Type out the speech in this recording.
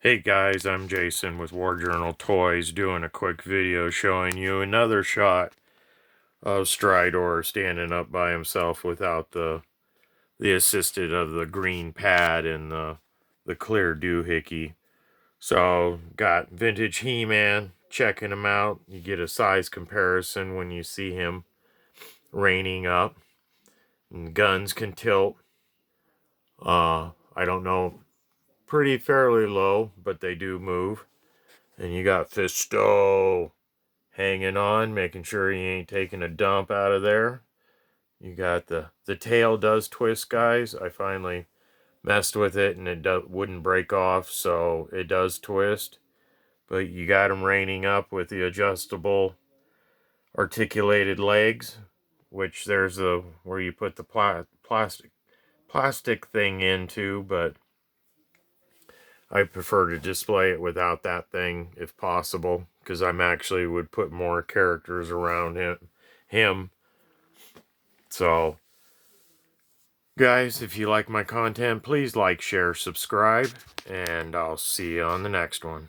Hey guys, I'm Jason with War Journal Toys doing a quick video showing you another shot of Stridor standing up by himself without the assisted of the green pad and the clear doohickey. So got vintage He-Man, checking him out. You get a size comparison when you see him reining up. And guns can tilt. I don't know, pretty fairly low, but they do move. And you got Fisto hanging on, making sure he ain't taking a dump out of there. You got the tail does twist, guys. I finally messed with it and it wouldn't break off, so it does twist. But you got him reining up with the adjustable articulated legs, which there's the where you put the plastic thing into, but I prefer to display it without that thing if possible, because I'm actually would put more characters around him. So, guys, if you like my content, please like, share, subscribe, and I'll see you on the next one.